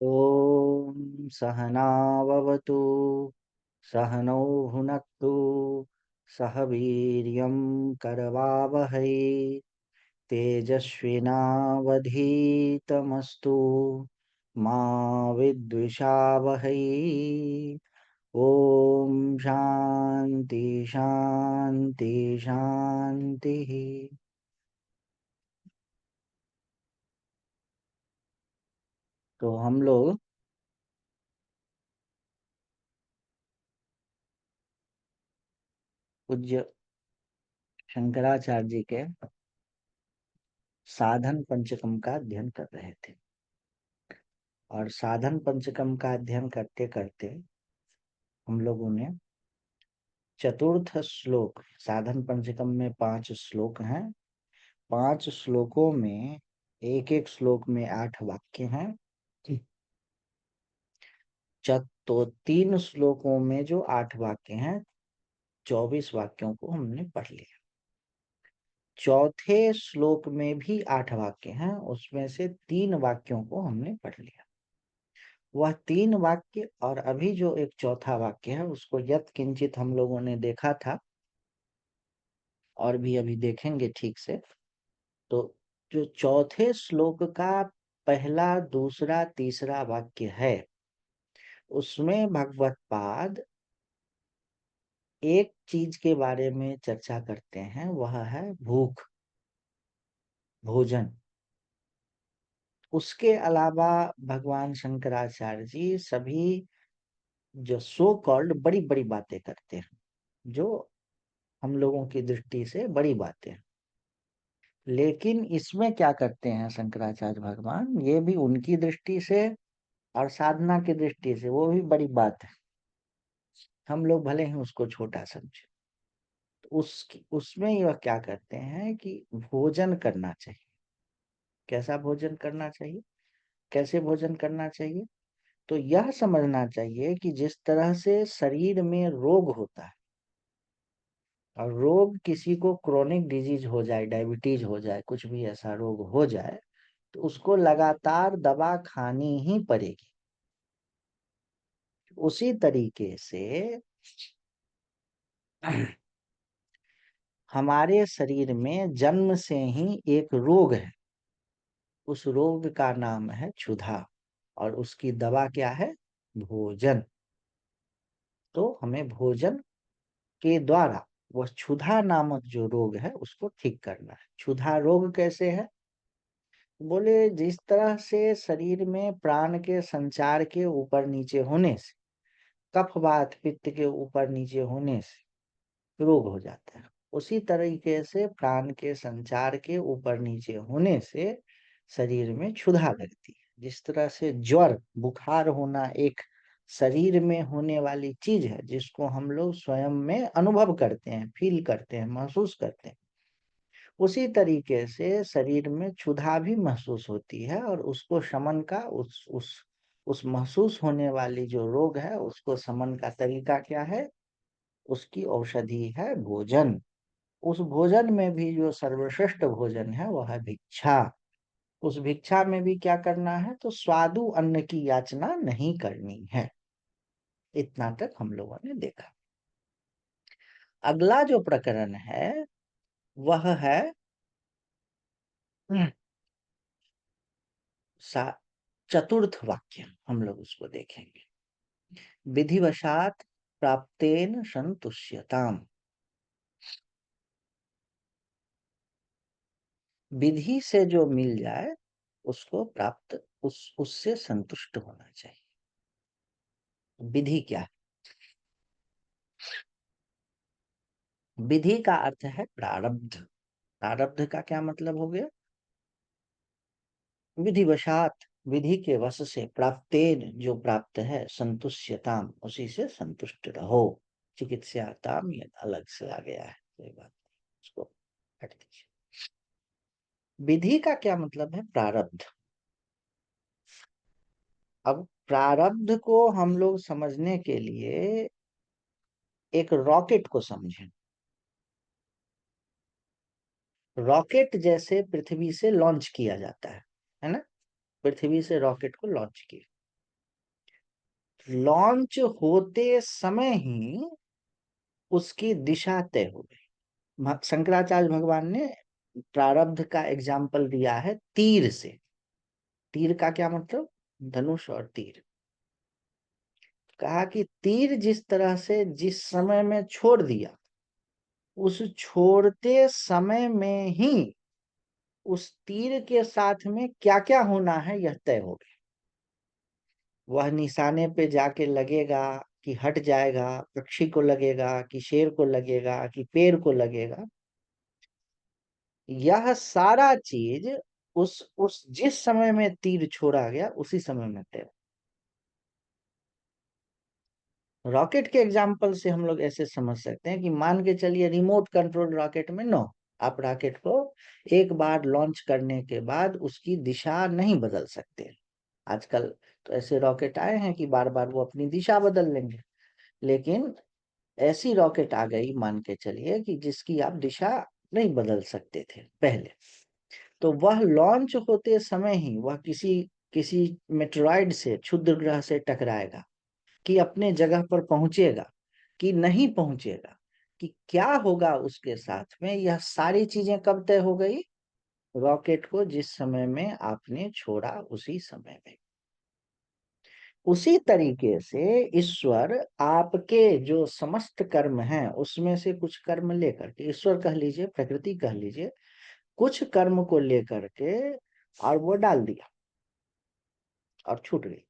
ॐ सहनाववतु सहनौ भुनक्तु सह वीर्यं करवावहै तेजस्विनावधीतमस्तु मा विद्विषावहै। ॐ शान्ति शान्ति शान्तिः। तो हम लोग पूज्य शंकराचार्य जी के साधन पंचकम का अध्ययन कर रहे थे। और साधन पंचकम का अध्ययन करते करते हम लोगों ने चतुर्थ श्लोक, साधन पंचकम में 5 श्लोक हैं। 5 श्लोकों में एक एक श्लोक में 8 वाक्य हैं। तो 3 श्लोकों में जो 8 वाक्य हैं, 24 वाक्यों को हमने पढ़ लिया। चौथे श्लोक में भी 8 वाक्य हैं, उसमें से 3 वाक्यों को हमने पढ़ लिया। वह 3 वाक्य और अभी जो एक चौथा वाक्य है उसको यत् किंचित हम लोगों ने देखा था और भी अभी देखेंगे ठीक से। तो जो चौथे श्लोक का पहला, दूसरा, तीसरा वाक्य है उसमें भगवत पाद एक चीज के बारे में चर्चा करते हैं, वह है भूख, भोजन। उसके अलावा भगवान शंकराचार्य जी सभी जो सो कॉल्ड बड़ी बड़ी बातें करते हैं, जो हम लोगों की दृष्टि से बड़ी बातें हैं, लेकिन इसमें क्या करते हैं शंकराचार्य भगवान, ये भी उनकी दृष्टि से और साधना की दृष्टि से वो भी बड़ी बात है। हम लोग भले ही उसको छोटा समझे, तो उसमें यह क्या करते हैं कि भोजन करना चाहिए। कैसा भोजन करना चाहिए, कैसे भोजन करना चाहिए? तो यह समझना चाहिए कि जिस तरह से शरीर में रोग होता है, और रोग किसी को क्रोनिक डिजीज हो जाए, डायबिटीज हो जाए, कुछ भी ऐसा रोग हो जाए, तो उसको लगातार दवा खानी ही पड़ेगी। उसी तरीके से हमारे शरीर में जन्म से ही एक रोग है। उस रोग का नाम है क्षुधा, और उसकी दवा क्या है? भोजन। तो हमें भोजन के द्वारा वह क्षुधा नामक जो रोग है उसको ठीक करना है। क्षुधा रोग कैसे है? बोले जिस तरह से शरीर में प्राण के संचार के ऊपर नीचे होने से, कफ वात पित्त के ऊपर नीचे होने से रोग हो जाता है, उसी तरीके से प्राण के संचार के ऊपर नीचे होने से शरीर में क्षुधा लगती है। जिस तरह से ज्वर, बुखार होना एक शरीर में होने वाली चीज है, जिसको हम लोग स्वयं में अनुभव करते हैं, फील करते हैं, महसूस करते हैं, उसी तरीके से शरीर में क्षुधा भी महसूस होती है। और उसको शमन का, उस महसूस होने वाली जो रोग है उसको शमन का तरीका क्या है? उसकी औषधि है भोजन। उस भोजन में भी जो सर्वश्रेष्ठ भोजन है वह है भिक्षा। उस भिक्षा में भी क्या करना है? तो स्वादु अन्न की याचना नहीं करनी है। इतना तक हम लोगों ने देखा। अगला जो प्रकरण है वह है हम्म, चतुर्थ वाक्य, हम लोग उसको देखेंगे। विधिवशात प्राप्तेन संतुष्यताम। विधि से जो मिल जाए उसको प्राप्त, उससे संतुष्ट होना चाहिए। विधि क्या है? विधि का अर्थ है प्रारब्ध। प्रारब्ध का क्या मतलब हो गया? विधिवशात, विधि के वश से, प्राप्तेन जो प्राप्त है, संतुष्यताम उसी से संतुष्ट रहो। चिकित्साताम ये अलग से आ गया है, कोई बात नहीं, उसको हट दीजिए। विधि का क्या मतलब है? प्रारब्ध। अब प्रारब्ध को हम लोग समझने के लिए एक रॉकेट को समझें। रॉकेट जैसे पृथ्वी से लॉन्च किया जाता है ना? पृथ्वी से रॉकेट को लॉन्च किया, लॉन्च होते समय ही उसकी दिशा तय हो गई। शंकराचार्य भगवान ने प्रारब्ध का एग्जाम्पल दिया है तीर से। तीर का क्या मतलब? धनुष और तीर। कहा कि तीर जिस तरह से जिस समय में छोड़ दिया, उस छोड़ते समय में ही उस तीर के साथ में क्या क्या होना है यह तय हो गया। वह निशाने पे जाके लगेगा कि हट जाएगा, पक्षी को लगेगा कि शेर को लगेगा कि पेड़ को लगेगा, यह सारा चीज उस जिस समय में तीर छोड़ा गया उसी समय में तय। रॉकेट के एग्जाम्पल से हम लोग ऐसे समझ सकते हैं कि मान के चलिए रिमोट कंट्रोल रॉकेट में नो, आप रॉकेट को एक बार लॉन्च करने के बाद उसकी दिशा नहीं बदल सकते। आजकल तो ऐसे रॉकेट आए हैं कि बार बार वो अपनी दिशा बदल लेंगे, लेकिन ऐसी रॉकेट आ गई मान के चलिए कि जिसकी आप दिशा नहीं बदल सकते थे पहले। तो वह लॉन्च होते समय ही वह किसी किसी मेटेरॉइड से, क्षुद्र ग्रह से टकराएगा, कि अपने जगह पर पहुंचेगा कि नहीं पहुंचेगा, कि क्या होगा उसके साथ में, यह सारी चीजें कब तय हो गई? रॉकेट को जिस समय में आपने छोड़ा उसी समय में। उसी तरीके से ईश्वर आपके जो समस्त कर्म हैं उसमें से कुछ कर्म लेकर के, ईश्वर कह लीजिए, प्रकृति कह लीजिए, कुछ कर्म को लेकर के और वो डाल दिया और छूट गई।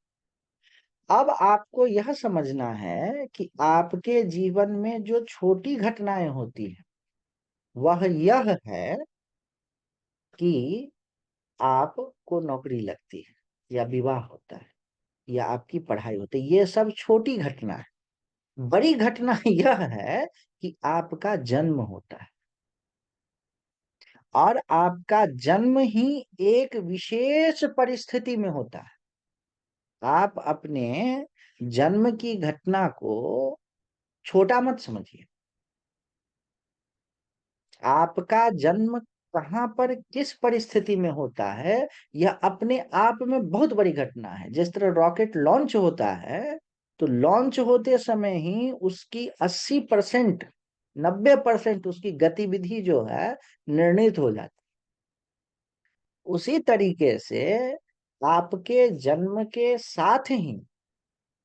अब आपको यह समझना है कि आपके जीवन में जो छोटी घटनाएं होती हैं वह यह है कि आपको नौकरी लगती है या विवाह होता है या आपकी पढ़ाई होती है, ये सब छोटी घटना है। बड़ी घटना यह है कि आपका जन्म होता है, और आपका जन्म ही एक विशेष परिस्थिति में होता है। आप अपने जन्म की घटना को छोटा मत समझिए। आपका जन्म कहाँ पर किस परिस्थिति में होता है यह अपने आप में बहुत बड़ी घटना है। जिस तरह रॉकेट लॉन्च होता है, तो लॉन्च होते समय ही उसकी 80%, 90% उसकी गतिविधि जो है निर्णीत हो जाती। उसी तरीके से आपके जन्म के साथ ही,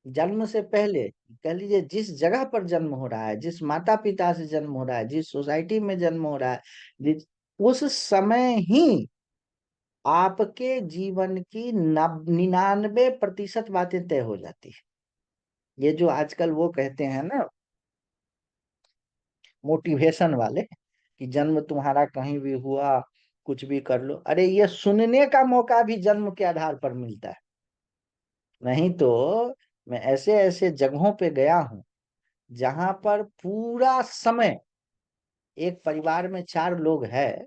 जन्म से पहले कह लीजिए जिस जगह पर जन्म हो रहा है, जिस माता पिता से जन्म हो रहा है, जिस सोसाइटी में जन्म हो रहा है, जिस उस समय ही आपके जीवन की 99% बातें तय हो जाती है। ये जो आजकल वो कहते हैं ना मोटिवेशन वाले, कि जन्म तुम्हारा कहीं भी हुआ, कुछ भी कर लो, अरे ये सुनने का मौका भी जन्म के आधार पर मिलता है। नहीं तो मैं ऐसे ऐसे जगहों पे गया हूं जहां पर पूरा समय, एक परिवार में 4 लोग हैं,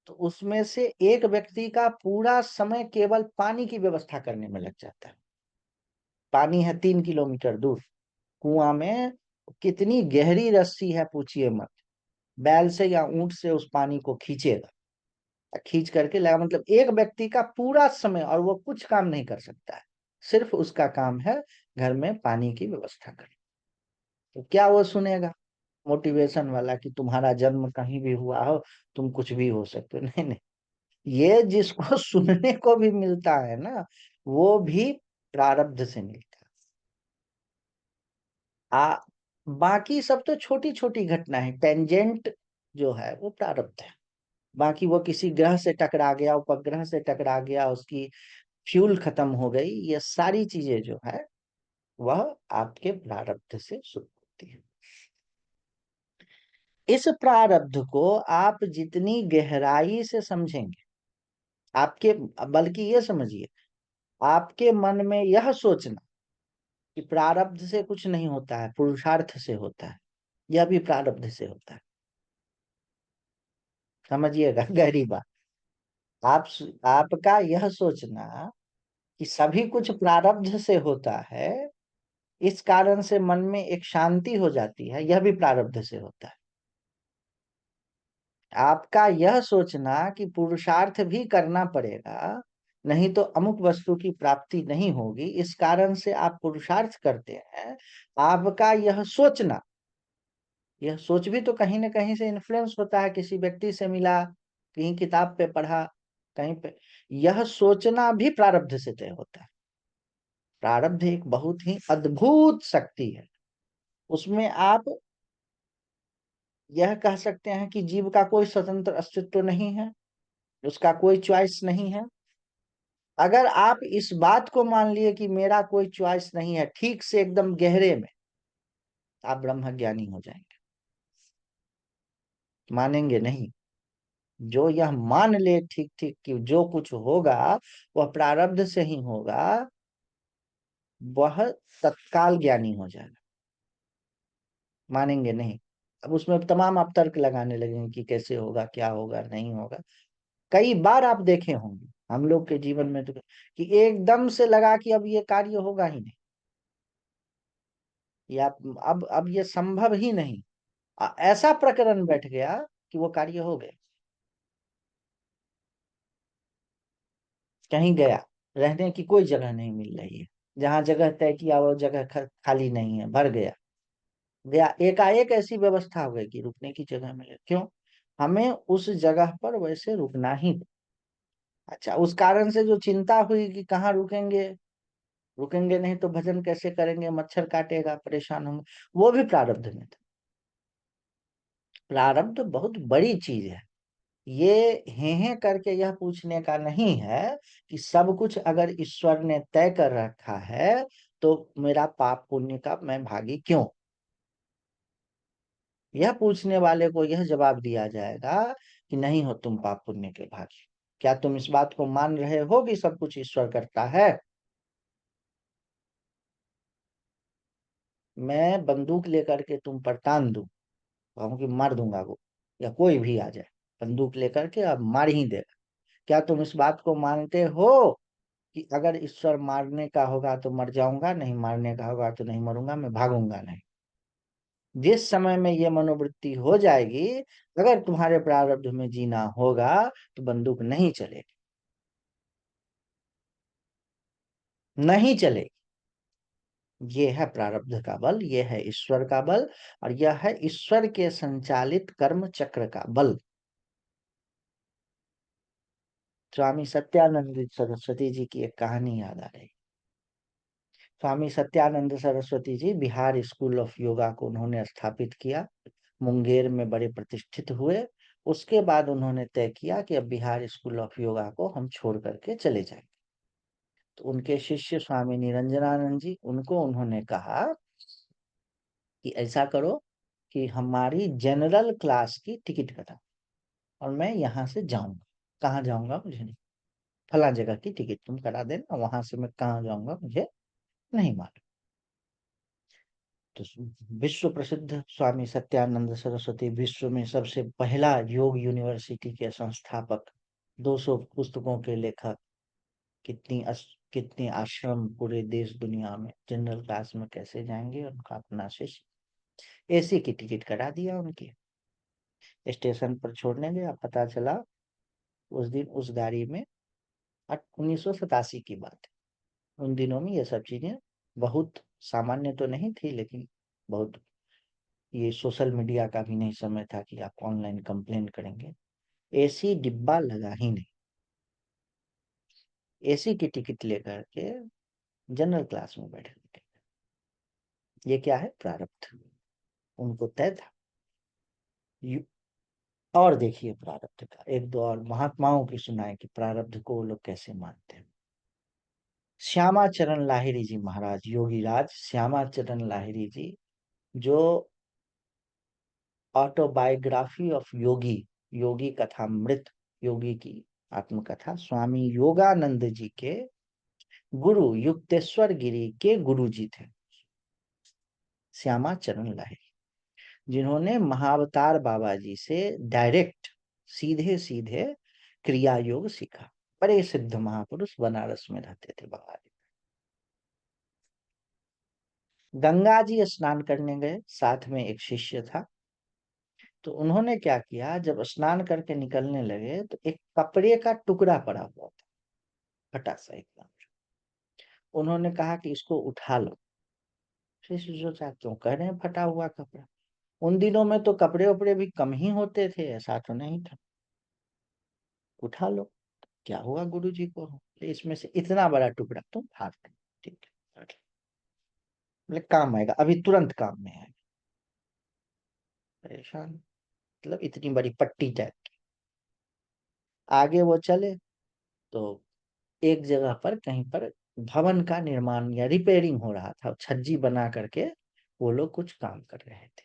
तो उसमें से एक व्यक्ति का पूरा समय केवल पानी की व्यवस्था करने में लग जाता है। पानी है 3 किलोमीटर दूर, कुआं में कितनी गहरी रस्सी है पूछिए मत, बैल से या ऊंट से उस पानी को खींचेगा, खींच करके लगा, मतलब एक व्यक्ति का पूरा समय, और वो कुछ काम नहीं कर सकता है, सिर्फ उसका काम है घर में पानी की व्यवस्था करना। तो क्या वो सुनेगा मोटिवेशन वाला कि तुम्हारा जन्म कहीं भी हुआ हो, तुम कुछ भी हो सकते हो? नहीं नहीं, ये जिसको सुनने को भी मिलता है ना, वो भी प्रारब्ध से मिलता है। आ बाकी सब तो छोटी छोटी घटना है, टेंजेंट जो है वो प्रारब्ध है। बाकी वो किसी ग्रह से टकरा गया, उपग्रह से टकरा गया, उसकी फ्यूल खत्म हो गई, ये सारी चीजें जो है वह आपके प्रारब्ध से शुरू होती है। इस प्रारब्ध को आप जितनी गहराई से समझेंगे, आपके, बल्कि ये समझिए, आपके मन में यह सोचना कि प्रारब्ध से कुछ नहीं होता है, पुरुषार्थ से होता है, यह भी प्रारब्ध से होता है। समझिएगा गहरी बात। आप आपका यह सोचना कि सभी कुछ प्रारब्ध से होता है, इस कारण से मन में एक शांति हो जाती है, यह भी प्रारब्ध से होता है। आपका यह सोचना कि पुरुषार्थ भी करना पड़ेगा, नहीं तो अमुक वस्तु की प्राप्ति नहीं होगी, इस कारण से आप पुरुषार्थ करते हैं। आपका यह सोचना, यह सोच भी तो कहीं ना कहीं से इन्फ्लुएंस होता है, किसी व्यक्ति से मिला, कहीं किताब पे पढ़ा, कहीं पे, यह सोचना भी प्रारब्ध से तय होता है। प्रारब्ध एक बहुत ही अद्भुत शक्ति है। उसमें आप यह कह सकते हैं कि जीव का कोई स्वतंत्र अस्तित्व नहीं है, उसका कोई चॉइस नहीं है। अगर आप इस बात को मान लिए कि मेरा कोई चॉइस नहीं है, ठीक से एकदम गहरे में, आप ब्रह्मज्ञानी हो जाएंगे। मानेंगे नहीं। जो यह मान ले ठीक ठीक कि जो कुछ होगा वह प्रारब्ध से ही होगा, वह तत्काल ज्ञानी हो जाएगा। मानेंगे नहीं। अब उसमें तमाम आप तर्क लगाने लगेंगे कि कैसे होगा, क्या होगा, नहीं होगा। कई बार आप देखे होंगे हम लोग के जीवन में तो, कि एकदम से लगा कि अब ये कार्य होगा ही नहीं, या अब ये संभव ही नहीं। ऐसा प्रकरण बैठ गया कि वो कार्य हो गया। कहीं गया, रहने की कोई जगह नहीं मिल रही है, जहां जगह तय किया वो जगह खाली नहीं है, भर गया। गया एकाएक ऐसी व्यवस्था हो गई कि रुकने की जगह मिले। क्यों? हमें उस जगह पर वैसे रुकना ही। अच्छा, उस कारण से जो चिंता हुई कि कहाँ रुकेंगे, रुकेंगे नहीं तो भजन कैसे करेंगे, मच्छर काटेगा, परेशान होंगे, वो भी प्रारब्ध में था। प्रारब्ध बहुत बड़ी चीज है। ये हे करके यह पूछने का नहीं है कि सब कुछ अगर ईश्वर ने तय कर रखा है तो मेरा पाप पुण्य का मैं भागी क्यों। यह पूछने वाले को यह जवाब दिया जाएगा कि नहीं हो तुम पाप पुण्य के भागी। क्या तुम इस बात को मान रहे हो कि सब कुछ ईश्वर करता है? मैं बंदूक लेकर के तुम पर तान दूं, कहूं कि मार दूंगा वो, या कोई भी आ जाए बंदूक लेकर के अब मार ही देगा, क्या तुम इस बात को मानते हो कि अगर ईश्वर मारने का होगा तो मर जाऊंगा, नहीं मारने का होगा तो नहीं मरूंगा, मैं भागूंगा नहीं? जिस समय में ये मनोवृत्ति हो जाएगी, अगर तुम्हारे प्रारब्ध में जीना होगा तो बंदूक नहीं चलेगी, नहीं चलेगी। ये है प्रारब्ध का बल, ये है ईश्वर का बल, और यह है ईश्वर के संचालित कर्म चक्र का बल। स्वामी सत्यानंद सरस्वती जी की एक कहानी याद आ रही। स्वामी सत्यानंद सरस्वती जी बिहार स्कूल ऑफ योगा को उन्होंने स्थापित किया, मुंगेर में बड़े प्रतिष्ठित हुए। उसके बाद उन्होंने तय किया कि अब बिहार स्कूल ऑफ योगा को हम छोड़ करके चले जाएंगे। तो उनके शिष्य स्वामी निरंजनानंद जी, उनको उन्होंने कहा कि ऐसा करो कि हमारी जनरल क्लास की टिकट कटा, और मैं यहाँ से जाऊंगा। कहाँ जाऊंगा मुझे नहीं, फला जगह की टिकट तुम करा देना, वहां से मैं कहाँ जाऊंगा मुझे नहीं मालूम। तो विश्व प्रसिद्ध स्वामी सत्यानंद सरस्वती, विश्व में सबसे पहला योग यूनिवर्सिटी के संस्थापक, 200 पुस्तकों के लेखक, कितनी आश्रम पूरे देश दुनिया में, जनरल क्लास में कैसे जाएंगे, उनका अपना शिष्य एसी की टिकट करा दिया उनकी। स्टेशन पर छोड़ने गया, पता चला उस दिन उस गाड़ी में, 1987 की बात है, उन दिनों में ये सब चीजें बहुत सामान्य तो नहीं थी, लेकिन बहुत, ये सोशल मीडिया का भी नहीं समय था कि आप ऑनलाइन कंप्लेन करेंगे। एसी डिब्बा लगा ही नहीं, एसी की टिकट लेकर के जनरल क्लास में बैठे थे। ये क्या है? प्रारब्ध। उनको तय था। और देखिए प्रारब्ध का एक दो और महात्माओं की सुनाए कि प्रारब्ध को वो लोग कैसे मानते हैं। श्यामा चरण लाहिरी जी महाराज, योगी राज श्यामा चरण लाहिरी जी, जो ऑटोबायोग्राफी ऑफ योगी, योगी कथामृत, योगी की आत्मकथा, स्वामी योगानंद जी के गुरु युक्तेश्वर गिरी के गुरु जी थे श्यामा चरण लाहिरी, जिन्होंने महाअवतार बाबा जी से डायरेक्ट, सीधे सीधे क्रिया योग सीखा। बड़े सिद्ध महापुरुष, बनारस में रहते थे बाबा जी। गंगा जी स्नान करने गए, साथ में एक शिष्य था। तो उन्होंने क्या किया, जब स्नान करके निकलने लगे तो एक कपड़े का टुकड़ा पड़ा हुआ था, फटा सा एकदम। उन्होंने कहा कि इसको उठा लो। फिर सोचा क्यों कह रहे हैं फटा हुआ कपड़ा, उन दिनों में तो कपड़े उपड़े भी कम ही होते थे, ऐसा तो नहीं था। उठा लो, क्या हुआ गुरुजी को, इसमें से इतना बड़ा टुकड़ा तुम फाड़ दो। ठीक है, बोले काम आएगा, अभी तुरंत काम में आएगा। परेशान, मतलब इतनी बड़ी पट्टी टाइप की। आगे वो चले तो एक जगह पर कहीं पर भवन का निर्माण या रिपेयरिंग हो रहा था, छज्जी बना करके वो लोग कुछ काम कर रहे थे।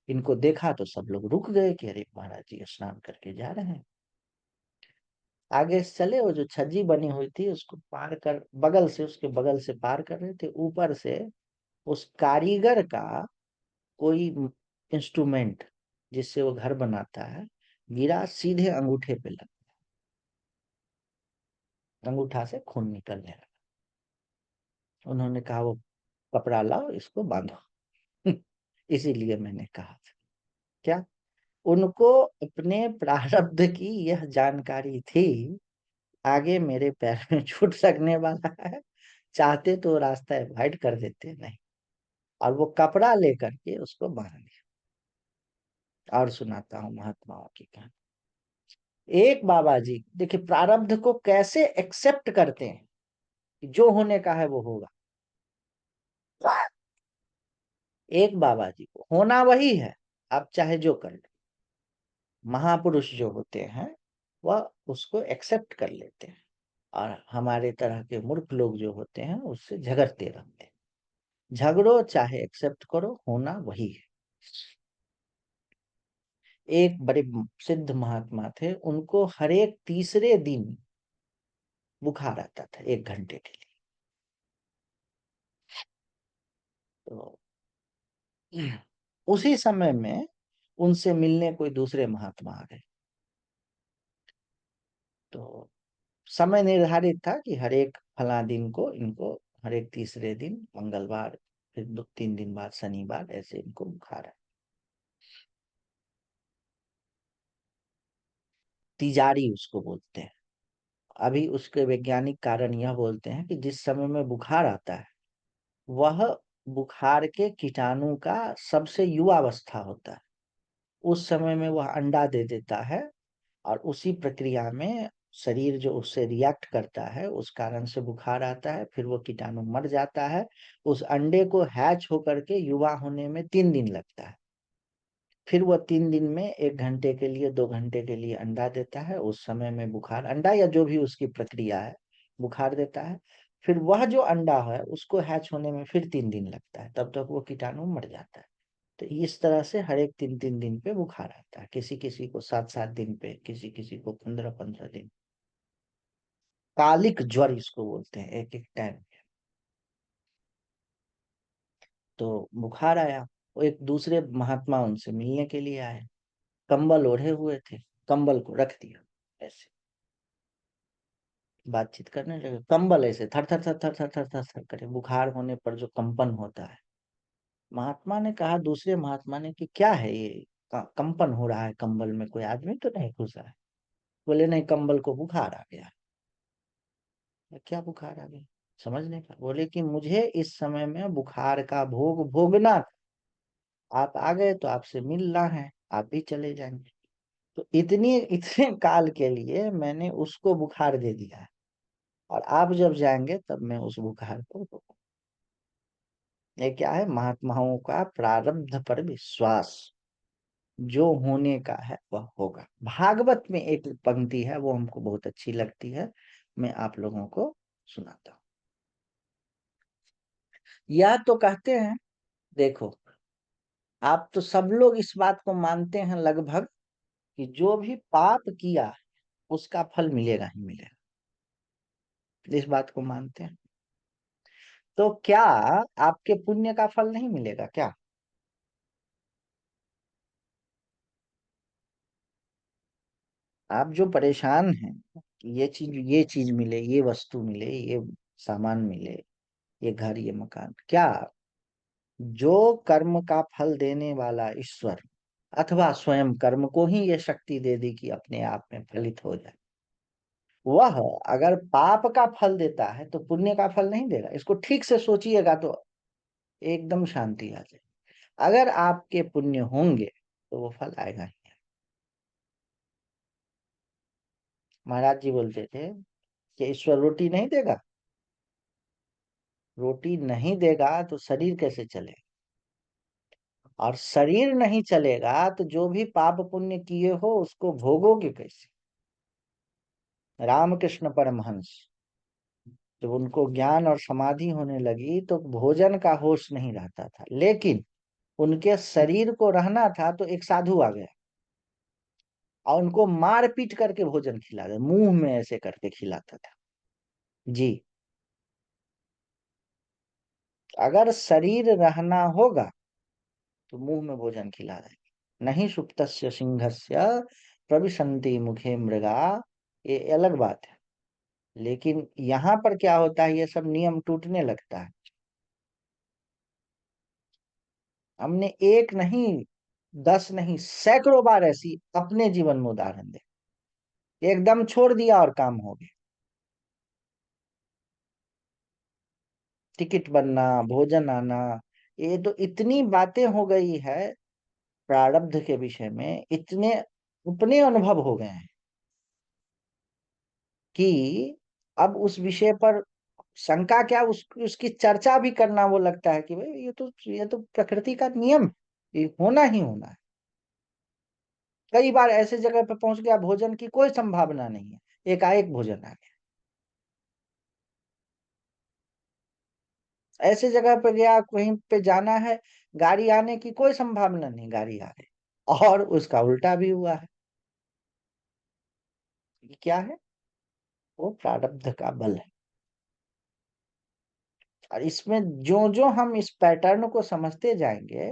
इनको देखा तो सब लोग रुक गए कि अरे महाराज जी स्नान करके जा रहे हैं। आगे से चले, वो जो छज्जी बनी हुई थी उसको पार कर, बगल से, उसके बगल से पार कर रहे थे, ऊपर से उस कारीगर का कोई इंस्ट्रूमेंट जिससे वो घर बनाता है गिरा, सीधे अंगूठे पे लगा, अंगूठा से खून निकलने लगा। उन्होंने कहा वो कपड़ा लाओ, इसको बांधो। इसीलिए मैंने कहा था। क्या, उनको अपने प्रारब्ध की यह जानकारी थी, आगे मेरे पैर में चोट लगने वाला है, चाहते तो रास्ता अवॉइड कर देते, नहीं, और वो कपड़ा लेकर के उसको बांध दिया। और सुनाता हूँ महात्माओं की कहानी। एक बाबा जी देखिए प्रारब्ध को कैसे एक्सेप्ट करते हैं कि जो होने का है वो होगा। एक बाबा जी को होना वही है, आप चाहे जो कर लो। महापुरुष जो होते हैं वह उसको एक्सेप्ट कर लेते हैं, और हमारे तरह के मूर्ख लोग जो होते हैं उससे झगड़ते रहते हैं। झगड़ो चाहे एक्सेप्ट करो, होना वही है। एक बड़े सिद्ध महात्मा थे, उनको हर एक तीसरे दिन बुखार आता था 1 घंटे के लिए। तो उसी समय में उनसे मिलने कोई दूसरे महात्मा आ गए। तो समय निर्धारित था कि हर एक फला दिन को इनको, हर एक तीसरे दिन मंगलवार, फिर 2-3 दिन बाद शनिवार, ऐसे इनको बुखार है। तिजारी उसको बोलते हैं। अभी उसके वैज्ञानिक कारण यह बोलते हैं कि जिस समय में बुखार आता है वह बुखार के कीटाणु का सबसे युवा अवस्था होता है। उस समय में वह अंडा दे देता है, और उसी प्रक्रिया में शरीर जो उससे रिएक्ट करता है उस कारण से बुखार आता है, फिर वो कीटाणु मर जाता है। उस अंडे को हैच होकर के युवा होने में 3 दिन लगता है। फिर वो 3 दिन में 1 घंटे के लिए, 2 घंटे के लिए अंडा देता है, उस समय में बुखार, अंडा या जो भी उसकी प्रक्रिया है, बुखार देता है। फिर वह जो अंडा है उसको हैच होने में फिर 3 दिन लगता है, तब तक वो कीटाणु मर जाता है। तो इस तरह से हर एक 3-3 दिन पे बुखार आता है, किसी किसी को 7-7 दिन पे, किसी किसी को 15-15 दिन। कालिक ज्वर इसको बोलते हैं एक एक टाइम। तो बुखार आया, वो एक दूसरे महात्मा उनसे मिलने के लिए आए, कंबल ओढ़े हुए थे, कंबल को रख दिया ऐसे, बातचीत करने लगे। कंबल ऐसे थर थर थर थर थर थर थर थर करे, बुखार होने पर जो कंपन होता है। महात्मा ने कहा, दूसरे महात्मा ने, कि क्या है ये, कंपन हो रहा है कंबल में, कोई आदमी तो नहीं घुसा है? बोले नहीं, कंबल को बुखार आ गया। क्या बुखार आ गया, समझने का? बोले कि मुझे इस समय में बुखार का भोग भोगना था, आप आ गए तो आपसे मिलना है, आप भी चले जाएंगे। तो इतने काल के लिए मैंने उसको बुखार दे दिया है, और आप जब जाएंगे तब मैं उस बुखार को रोकूं। ये क्या है? महात्माओं का प्रारब्ध पर विश्वास। जो होने का है वह होगा। भागवत में एक पंक्ति है, वो हमको बहुत अच्छी लगती है, मैं आप लोगों को सुनाता हूँ। यह तो कहते हैं, देखो, आप तो सब लोग इस बात को मानते हैं लगभग, कि जो भी पाप किया उसका फल मिलेगा ही मिलेगा, इस बात को मानते हैं। तो क्या आपके पुण्य का फल नहीं मिलेगा क्या? आप जो परेशान हैं कि ये चीज मिले, ये वस्तु मिले, ये सामान मिले, ये घर, ये मकान, क्या जो कर्म का फल देने वाला ईश्वर अथवा स्वयं कर्म को ही ये शक्ति दे दी कि अपने आप में फलित हो जाए, वह अगर पाप का फल देता है तो पुण्य का फल नहीं देगा। इसको ठीक से सोचिएगा तो एकदम शांति आ जाए। अगर आपके पुण्य होंगे तो वो फल आएगा ही। महाराज जी बोलते थे कि ईश्वर रोटी नहीं देगा, रोटी नहीं देगा तो शरीर कैसे चले, और शरीर नहीं चलेगा तो जो भी पाप पुण्य किए हो उसको भोगोगे कैसे। रामकृष्ण परमहंस जब उनको ज्ञान और समाधि होने लगी तो भोजन का होश नहीं रहता था, लेकिन उनके शरीर को रहना था तो एक साधु आ गया और उनको मार पीट करके भोजन खिला दे, मुंह में ऐसे करके खिलाता था। जी, अगर शरीर रहना होगा तो मुंह में भोजन खिला देंगे। नहीं सुप्तस्य सिंहस्य प्रविशन्ति मुखे मृगा, ये अलग बात है। लेकिन यहाँ पर क्या होता है, ये सब नियम टूटने लगता है। हमने एक नहीं, 10 नहीं, सैकड़ों बार ऐसी अपने जीवन में उदाहरण दे, एकदम छोड़ दिया और काम हो गया। टिकट बनना, भोजन आना, ये तो इतनी बातें हो गई है प्रारब्ध के विषय में, इतने अपने अनुभव हो गए हैं कि अब उस विषय पर शंका क्या, उसकी चर्चा भी करना वो लगता है कि भाई ये तो प्रकृति का नियम, ये होना ही होना है। कई बार ऐसे जगह पे पहुंच गया भोजन की कोई संभावना नहीं है, एकाएक भोजन आ गया। ऐसे जगह पे गया, कहीं पे जाना है, गाड़ी आने की कोई संभावना नहीं, गाड़ी आ गई, और उसका उल्टा भी हुआ है। ये क्या है? वो प्रारब्ध का बल है। और इसमें जो जो हम इस पैटर्न को समझते जाएंगे,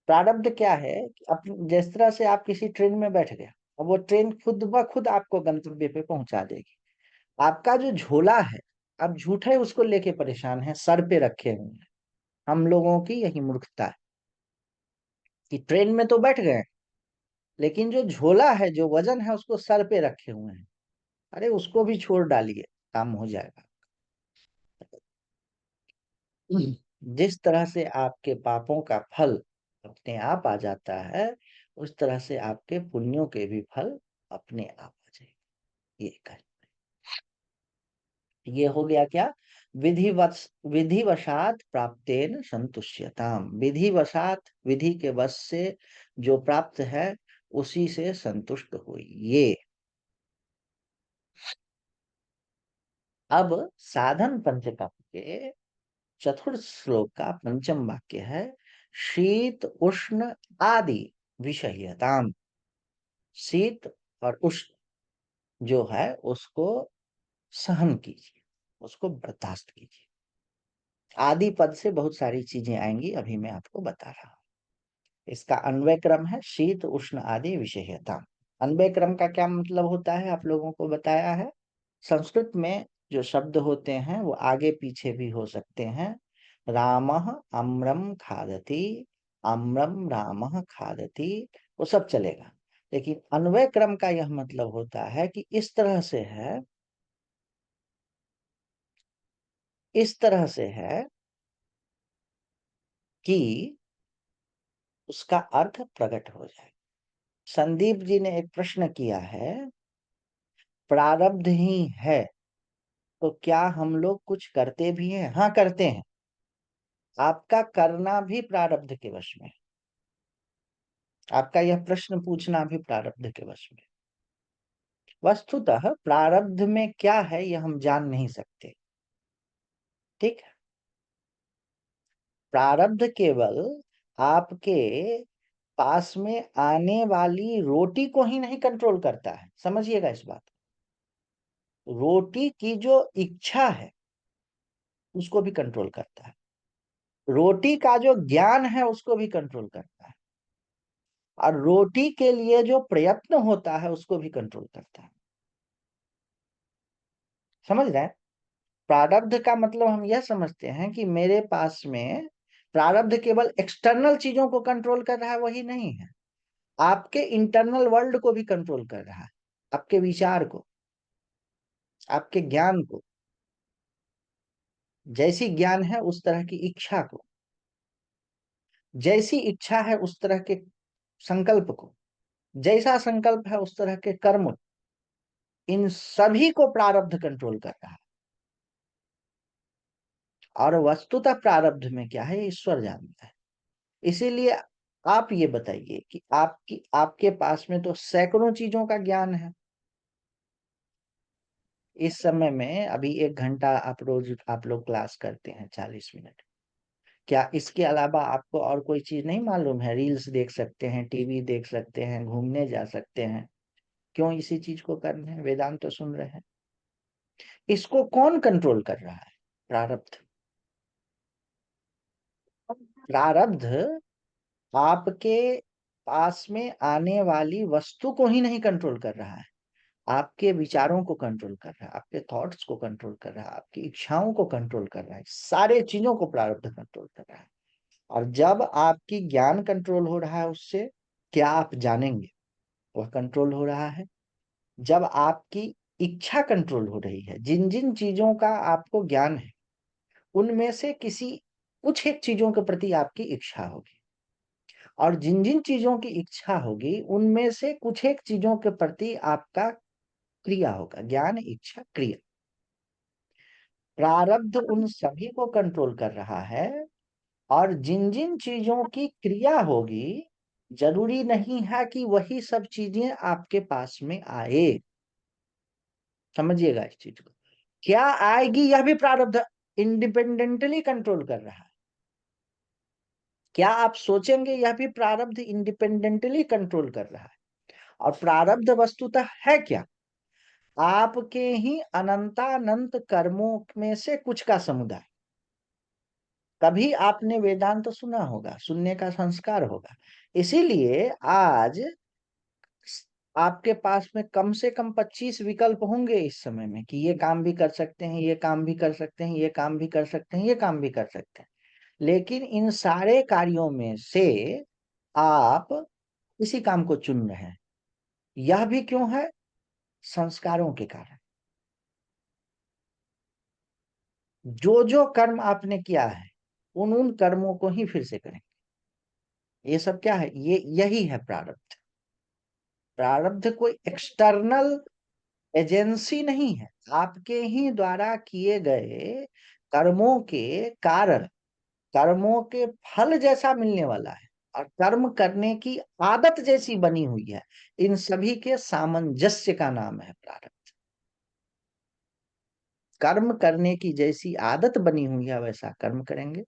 प्रारब्ध क्या है कि जिस तरह से आप किसी ट्रेन में बैठ गए, और वो ट्रेन खुद ब खुद आपको गंतव्य पे पहुंचा देगी। आपका जो झोला है, आप झूठे उसको लेके परेशान है, सर पे रखे हुए हैं। हम लोगों की यही मूर्खता है कि ट्रेन में तो बैठ गए, लेकिन जो झोला है, जो वजन है, उसको सर पे रखे हुए हैं। अरे उसको भी छोड़ डालिए, काम हो जाएगा। जिस तरह से आपके पापों का फल अपने आप आ जाता है, उस तरह से आपके पुण्यों के भी फल अपने आप आ जाएंगे। ये कह, ये हो गया क्या? विधिवशात प्राप्तेन संतुष्यताम, विधिवशात, विधि के वश से जो प्राप्त है उसी से संतुष्ट हुई। ये अब साधन पंचकम के चतुर्थ श्लोक का पंचम वाक्य है, शीत उष्ण आदि विषयताम। शीत और उष्ण जो है उसको सहन कीजिए, उसको बर्दाश्त कीजिए। आदि पद से बहुत सारी चीजें आएंगी, अभी मैं आपको बता रहा हूं। इसका अन्वय क्रम है शीत उष्ण आदि विषयता। अन्वय क्रम का क्या मतलब होता है, आप लोगों को बताया है। संस्कृत में जो शब्द होते हैं वो आगे पीछे भी हो सकते हैं। रामः अम्रम खादति, अम्रम रामः खादति, वो सब चलेगा। लेकिन अन्वय क्रम का यह मतलब होता है कि इस तरह से है, इस तरह से है कि उसका अर्थ प्रकट हो जाए। संदीप जी ने एक प्रश्न किया है, प्रारब्ध ही है तो क्या हम लोग कुछ करते भी हैं? हाँ, करते हैं। आपका करना भी प्रारब्ध के वश में, आपका यह प्रश्न पूछना भी प्रारब्ध के वश में। वस्तुतः प्रारब्ध में क्या है यह हम जान नहीं सकते। ठीक है, प्रारब्ध केवल आपके पास में आने वाली रोटी को ही नहीं कंट्रोल करता है, समझिएगा इस बात। रोटी की जो इच्छा है उसको भी कंट्रोल करता है, रोटी का जो ज्ञान है उसको भी कंट्रोल करता है, और रोटी के लिए जो प्रयत्न होता है उसको भी कंट्रोल करता है। समझ रहे हैं? प्रारब्ध का मतलब हम यह समझते हैं कि मेरे पास में प्रारब्ध केवल एक्सटर्नल चीजों को कंट्रोल कर रहा है, वही नहीं है, आपके इंटरनल वर्ल्ड को भी कंट्रोल कर रहा है, आपके विचार को। आपके ज्ञान को, जैसी ज्ञान है उस तरह की इच्छा को, जैसी इच्छा है उस तरह के संकल्प को, जैसा संकल्प है उस तरह के कर्म, इन सभी को प्रारब्ध कंट्रोल कर रहा है। और वस्तुतः प्रारब्ध में क्या है, ईश्वर जानता है। इसीलिए आप ये बताइए कि आपके पास में तो सैकड़ों चीजों का ज्ञान है। इस समय में अभी 1 घंटा आप लोग क्लास करते हैं, 40 मिनट। क्या इसके अलावा आपको और कोई चीज नहीं मालूम है? रील्स देख सकते हैं, टीवी देख सकते हैं, घूमने जा सकते हैं। क्यों इसी चीज को कर रहे हैं? वेदांत तो सुन रहे हैं। इसको कौन कंट्रोल कर रहा है? प्रारब्ध। प्रारब्ध आपके पास में आने वाली वस्तु को ही नहीं कंट्रोल कर रहा है, आपके विचारों को कंट्रोल कर रहा है, आपके थॉट्स को कंट्रोल कर रहा है, आपकी इच्छाओं को कंट्रोल कर रहा है। सारे चीजों को प्रारब्ध कंट्रोल कर रहा है। और जब आपकी ज्ञान कंट्रोल हो रहा है उससे, क्या आप जानेंगे, वह कंट्रोल हो रहा है। जब आपकी इच्छा कंट्रोल हो रही है, जिन जिन चीजों का आपको ज्ञान है उनमें से किसी कुछ एक चीजों के प्रति आपकी इच्छा होगी, और जिन जिन चीजों की इच्छा होगी उनमें से कुछ एक चीजों के प्रति आपका क्रिया होगा। ज्ञान, इच्छा, क्रिया। प्रारब्ध उन सभी को कंट्रोल कर रहा है। और जिन जिन चीजों की क्रिया होगी, जरूरी नहीं है कि वही सब चीजें आपके पास में आए। समझिएगा इस चीज को। क्या आएगी यह भी प्रारब्ध इंडिपेंडेंटली कंट्रोल कर रहा है। क्या आप सोचेंगे, यह भी प्रारब्ध इंडिपेंडेंटली कंट्रोल कर रहा है। और प्रारब्ध वस्तुतः है क्या? आपके ही अनंतानंत कर्मों में से कुछ का समुदाय। कभी आपने वेदांत तो सुना होगा, सुनने का संस्कार होगा। इसीलिए आज आपके पास में कम से कम 25 विकल्प होंगे इस समय में, कि ये काम भी कर सकते हैं, ये काम भी कर सकते हैं, ये काम भी कर सकते हैं, ये काम भी कर सकते हैं। लेकिन इन सारे कार्यों में से आप इसी काम को चुन रहे हैं। यह भी क्यों है? संस्कारों के कारण। जो जो कर्म आपने किया है उन उन कर्मों को ही फिर से करें। ये सब क्या है? ये यही है प्रारब्ध। प्रारब्ध कोई एक्सटर्नल एजेंसी नहीं है, आपके ही द्वारा किए गए कर्मों के कारण, कर्मों के फल जैसा मिलने वाला है, और कर्म करने की आदत जैसी बनी हुई है। इन सभी के सामंजस्य का नाम है प्रारब्ध। कर्म करने की जैसी आदत बनी हुई है वैसा कर्म करेंगे,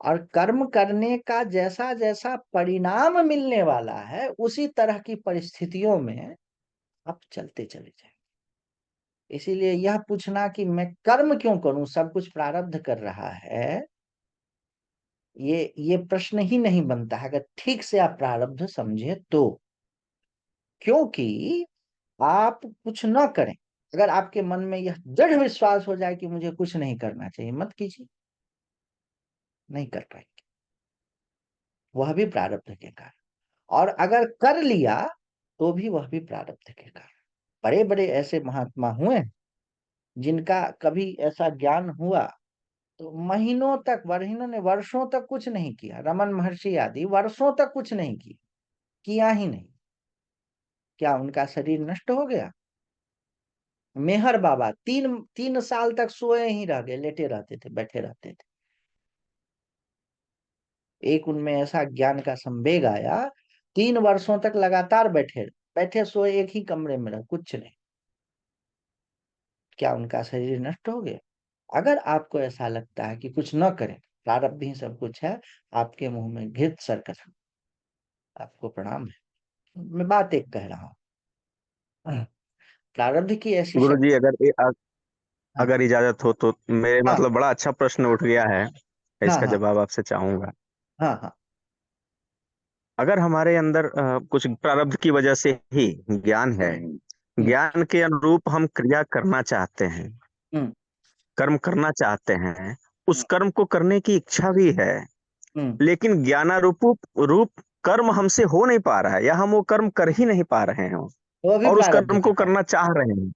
और कर्म करने का जैसा जैसा परिणाम मिलने वाला है उसी तरह की परिस्थितियों में आप चलते चले जाएं। इसीलिए यह पूछना कि मैं कर्म क्यों करूं, सब कुछ प्रारब्ध कर रहा है, ये प्रश्न ही नहीं बनता है अगर ठीक से आप प्रारब्ध समझे तो। क्योंकि आप कुछ न करें, अगर आपके मन में यह दृढ़ विश्वास हो जाए कि मुझे कुछ नहीं करना चाहिए, मत कीजिए। नहीं कर पाएंगे, वह भी प्रारब्ध के कारण। और अगर कर लिया तो भी वह भी प्रारब्ध के कारण। बड़े बड़े ऐसे महात्मा हुए जिनका कभी ऐसा ज्ञान हुआ तो महीनों तक, इन्होंने वर्षों तक कुछ नहीं किया। रमन महर्षि आदि वर्षों तक कुछ नहीं किया, किया ही नहीं। क्या उनका शरीर नष्ट हो गया? मेहर बाबा 3 3 साल तक सोए ही रह गए, लेटे रहते थे, बैठे रहते थे। एक उनमें ऐसा ज्ञान का संवेग आया, 3 वर्षों तक लगातार बैठे बैठे सोए, एक ही कमरे में रह, कुछ नहीं। क्या उनका शरीर नष्ट हो गया? अगर आपको ऐसा लगता है कि कुछ न करें, प्रारब्ध ही सब कुछ है, आपके मुंह में घृत सरकत, आपको प्रणाम है। मैं बात एक कह रहा हूँ। प्रारब्ध की ऐसी गुरु जी, शक्ति। हाँ अगर इजाजत हो तो मेरे हाँ मतलब बड़ा अच्छा प्रश्न उठ गया है, हाँ इसका हाँ जवाब आपसे चाहूंगा। हाँ हाँ। अगर हमारे अंदर कुछ प्रारब्ध की वजह से ही ज्ञान है, हम्म ज्ञान के अनुरूप हम क्रिया करना चाहते हैं, हम्म कर्म करना चाहते हैं, उस कर्म को करने की इच्छा भी है, हम्म। लेकिन ज्ञानारूप रूप कर्म हमसे हो नहीं पा रहा है, या हम वो कर्म कर ही नहीं पा रहे हैं, वो भी और उस प्रारब्ध कर्म के को कारण। करना चाह रहे हैं।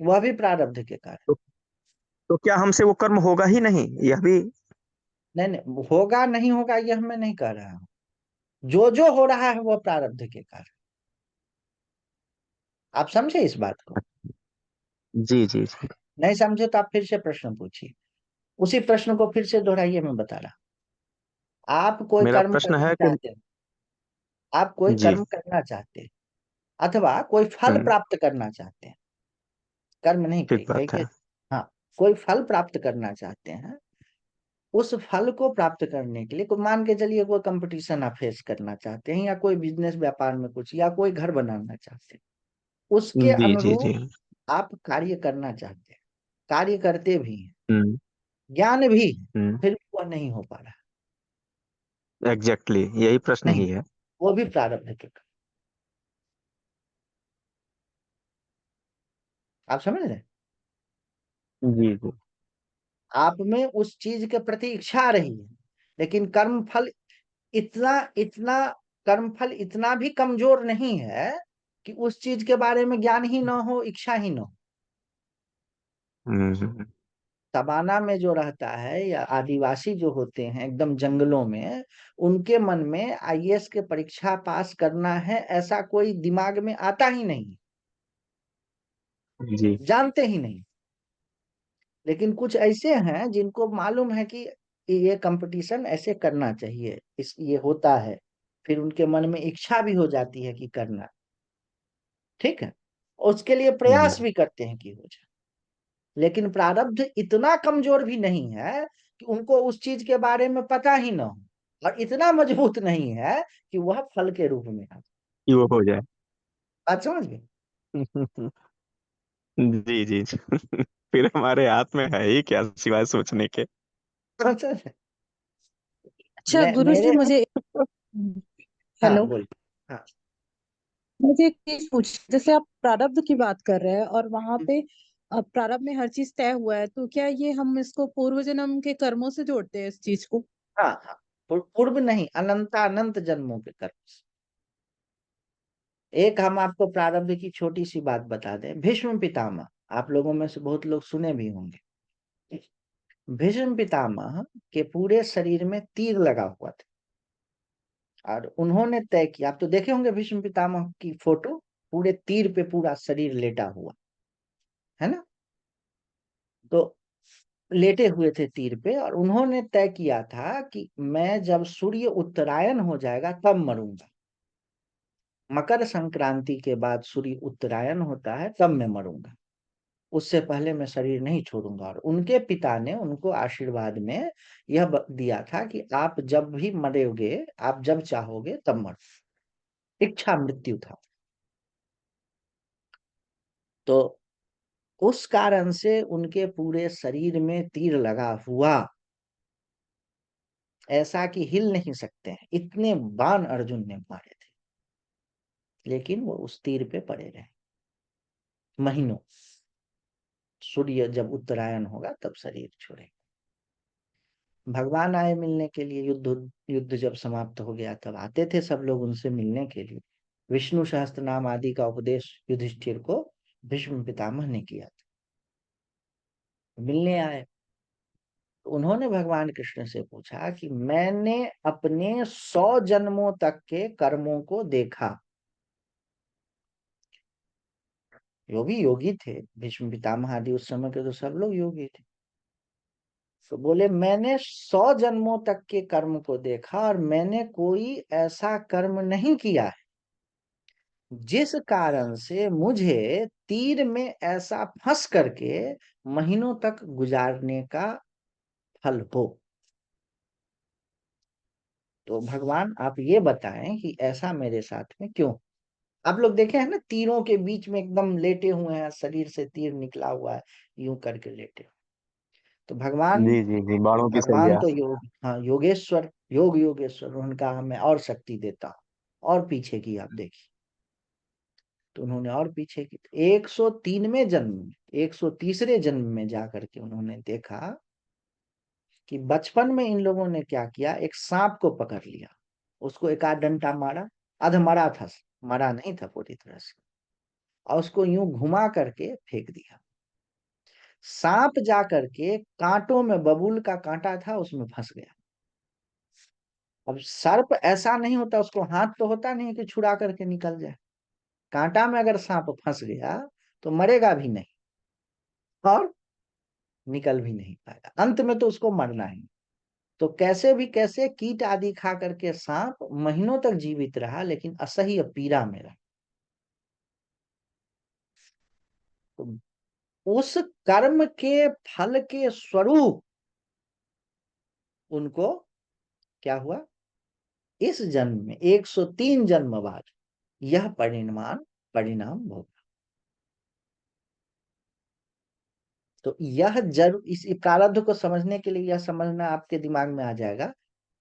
वह भी प्रारब्ध के कारण। तो, तो क्या हमसे वो कर्म होगा ही नहीं, यह भी? नहीं नहीं, होगा नहीं होगा यह मैं नहीं कह रहा हूँ। जो जो हो रहा है वह प्रारब्ध के कारण। आप समझे इस बात को? जी जी जी। नहीं समझे तो आप फिर से प्रश्न पूछिए। उसी प्रश्न को फिर से दोहराइए, मैं बता रहा हूं। आप कोई मेरा कर्म प्रश्न करना है कि चाहते हैं, आप कोई जी। कर्म करना चाहते हैं, अथवा कोई फल हम्म। प्राप्त करना चाहते हैं। कर्म नहीं ठीक बात कहिए। है। हाँ, कोई फल प्राप्त करना चाहते हैं। उस फल को प्राप्त करने के लिए कोई, मान के चलिए कोई कंपटीशन आप फेस करना चाहते हैं, या कोई बिजनेस व्यापार में कुछ, या कोई घर बनाना चाहते हैं, उसके जी जी जी। अनुरूप आप कार्य करना चाहते हैं, कार्य करते भी हैं, हम्म। ज्ञान भी है, हम्म। फिर भी वह नहीं हो पा रहा। एग्जैक्टली यही प्रश्न नहीं, ही है। वो भी प्रारब्ध के कारण। आप समझ रहे हैं? जी जी। आप में उस चीज के प्रति इच्छा आ रही है, लेकिन कर्म फल इतना इतना कर्म फल इतना भी कमजोर नहीं है कि उस चीज के बारे में ज्ञान ही ना हो, इच्छा ही ना हो। हम्म। तबाना में जो रहता है, या आदिवासी जो होते हैं एकदम जंगलों में, उनके मन में आईएएस के परीक्षा पास करना है ऐसा कोई दिमाग में आता ही नहीं, जी जानते ही नहीं। लेकिन कुछ ऐसे हैं जिनको मालूम है कि ये कंपटीशन ऐसे करना चाहिए, इस ये होता है, फिर उनके मन में इच्छा भी हो जाती है कि करना। ठीक है, उसके लिए प्रयास जी। भी करते हैं कि हो जाए। लेकिन प्रारब्ध इतना कमजोर भी नहीं है कि उनको उस चीज के बारे में पता ही ना हो, और इतना मजबूत नहीं है कि वह फल के रूप में आ। कि वो हो जाए। बात समझ गए? जी जी जी। फिर हमारे हाथ में है ही क्या सिवाय सोचने के? समझ रहे? अच्छा गुरु जी, मेरे, मुझे हाँ हेलो, बोल, हाँ। मुझे एक चीज पूछ, जैसे आप प्रारब्ध की बात कर रहे हैं और वहां पे प्रारब्ध में हर चीज तय हुआ है, तो क्या ये हम इसको पूर्व जन्म के कर्मों से जोड़ते हैं इस चीज को? हाँ हाँ, पूर्व नहीं, अनंत जन्मों के कर्म से। एक हम आपको प्रारब्ध की छोटी सी बात बता दें। भीष्म पितामह, आप लोगों में से बहुत लोग सुने भी होंगे। भीष्म पितामह के पूरे शरीर में तीर लगा हुआ था, और उन्होंने तय किया, आप तो देखे होंगे भीष्म पितामह की फोटो, पूरे तीर पे पूरा शरीर लेटा हुआ है ना। तो लेटे हुए थे तीर पे, और उन्होंने तय किया था कि मैं जब सूर्य उत्तरायण हो जाएगा तब मरूंगा। मकर संक्रांति के बाद सूर्य उत्तरायण होता है, तब मैं मरूंगा, उससे पहले मैं शरीर नहीं छोड़ूंगा। और उनके पिता ने उनको आशीर्वाद में यह दिया था कि आप जब भी मरोगे, आप जब चाहोगे तब मरो, इच्छा मृत्यु था। तो उस कारण से उनके पूरे शरीर में तीर लगा हुआ, ऐसा कि हिल नहीं सकते हैं, इतने बाण अर्जुन ने मारे थे, लेकिन वो उस तीर पे पड़े रहे महीनों। सूर्य जब उत्तरायण होगा तब शरीर छोड़ेगा। भगवान आए मिलने के लिए, युद्ध युद्ध जब समाप्त हो गया तब आते थे सब लोग उनसे मिलने के लिए। विष्णु सहस्त्र नाम आदि का उपदेश युधिष्ठिर को भीष्म पितामह ने किया था। मिलने आए तो उन्होंने भगवान कृष्ण से पूछा कि मैंने अपने 100 जन्मों तक के कर्मों को देखा। जो भी योगी थे, भीष्म पितामह आदि उस समय के तो सब लोग योगी थे। तो बोले मैंने 100 जन्मों तक के कर्म को देखा, और मैंने कोई ऐसा कर्म नहीं किया है जिस कारण से मुझे तीर में ऐसा फंस करके महीनों तक गुजारने का फल हो। तो भगवान आप ये बताएं कि ऐसा मेरे साथ में क्यों। आप लोग देखे हैं ना, तीरों के बीच में एकदम लेटे हुए हैं, शरीर से तीर निकला हुआ है, यूं करके लेटे हुए। तो भगवान, जी जी जी, बाणों की भगवान सैया। तो योग, हाँ योगेश्वर, योग योगेश्वर, उनका मैं और शक्ति देता हूँ, और पीछे की आप देखिए। तो उन्होंने और पीछे की, 103वें जन्म में, 130वें जन्म में जाकर के उन्होंने देखा कि बचपन में इन लोगों ने क्या किया, एक सांप को पकड़ लिया, उसको एक आध डंडा मारा, अध मरा था, मरा नहीं था पूरी तरह से, और उसको यूं घुमा करके फेंक दिया। सांप जा करके कांटों में, बबूल का कांटा था उसमें फंस गया। अब सर्प ऐसा नहीं होता, उसको हाथ तो होता नहीं कि छुड़ा करके निकल जाए। कांटा में अगर सांप फंस गया तो मरेगा भी नहीं और निकल भी नहीं पाएगा, अंत में तो उसको मरना ही। तो कैसे भी कैसे कीट आदि खा करके सांप महीनों तक जीवित रहा, लेकिन असह्य पीड़ा में रहा। तो उस कर्म के फल के स्वरूप उनको क्या हुआ, इस जन्म में 103 जन्म बाद यह परिणाम भोगा। तो यह जरूर, इस प्रारब्ध को समझने के लिए यह समझना आपके दिमाग में आ जाएगा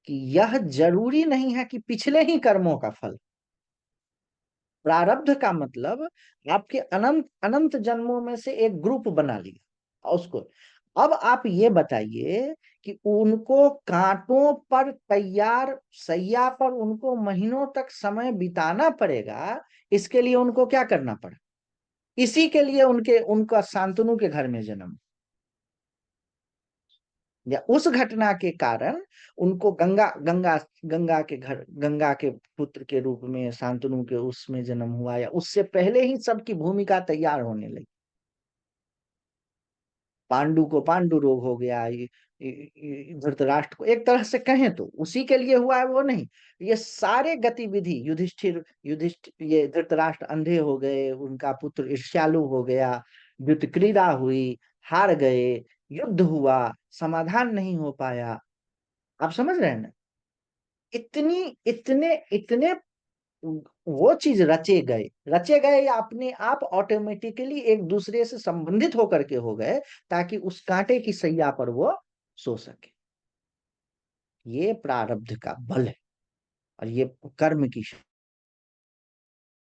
कि यह जरूरी नहीं है कि पिछले ही कर्मों का फल। प्रारब्ध का मतलब आपके अनंत अनंत जन्मों में से एक ग्रुप बना लिया और उसको। अब आप ये बताइए कि उनको कांटों पर तैयार सैया पर उनको महीनों तक समय बिताना पड़ेगा, इसके लिए उनको क्या करना पड़ा? इसी के लिए उनके उनका शांतनु के घर में जन्म, या उस घटना के कारण उनको गंगा गंगा गंगा के घर, गंगा के पुत्र के रूप में शांतनु के उसमें जन्म हुआ, या उससे पहले ही सबकी भूमिका तैयार होने लगी। पांडु को पांडु रोग हो गया, धृतराष्ट्र को, एक तरह से कहें तो उसी के लिए हुआ है, वो नहीं। ये सारे गतिविधि, युधिष्ठिर ये धृतराष्ट्र अंधे हो गए, उनका पुत्र ईर्ष्यालु हो गया, युद्ध क्रीड़ा हुई, हार गए, युद्ध हुआ, समाधान नहीं हो पाया। आप समझ रहे हैं ना? इतनी इतने इतने वो चीज रचे गए या अपने आप ऑटोमेटिकली एक दूसरे से संबंधित होकर के हो गए, ताकि उस कांटे की सैया पर वो सो सके। ये प्रारब्ध का बल है, और ये कर्म की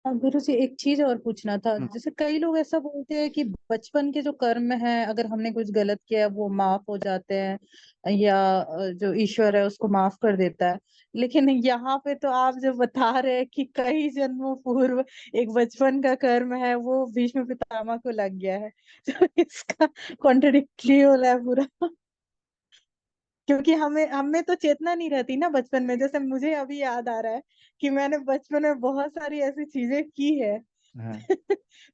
गुरु जी, एक चीज और पूछना था। हम्म, जैसे कई लोग ऐसा बोलते हैं कि बचपन के जो कर्म है, अगर हमने कुछ गलत किया वो माफ हो जाते हैं, या जो ईश्वर है उसको माफ कर देता है। लेकिन यहाँ पे तो आप जो बता रहे हैं कि कई जन्मों पूर्व एक बचपन का कर्म है वो भीष्म पितामह को लग गया है। तो इसका कॉन्ट्रडिक्टली हो रहा है पूरा। क्योंकि हमें हमें तो चेतना नहीं रहती ना बचपन में। जैसे मुझे अभी याद आ रहा है कि मैंने बचपन में बहुत सारी ऐसी चीजें की है। हाँ,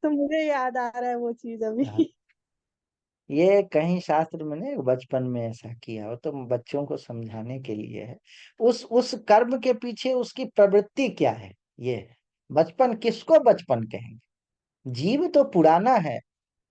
तो मुझे याद आ रहा है वो चीज हाँ। अभी। ये कहीं शास्त्र में नहीं, बचपन में ऐसा किया हो तो बच्चों को समझाने के लिए है। उस कर्म के पीछे उसकी प्रवृत्ति क्या है, ये है। बचपन किसको बचपन कहेंगे? जीव तो पुराना है,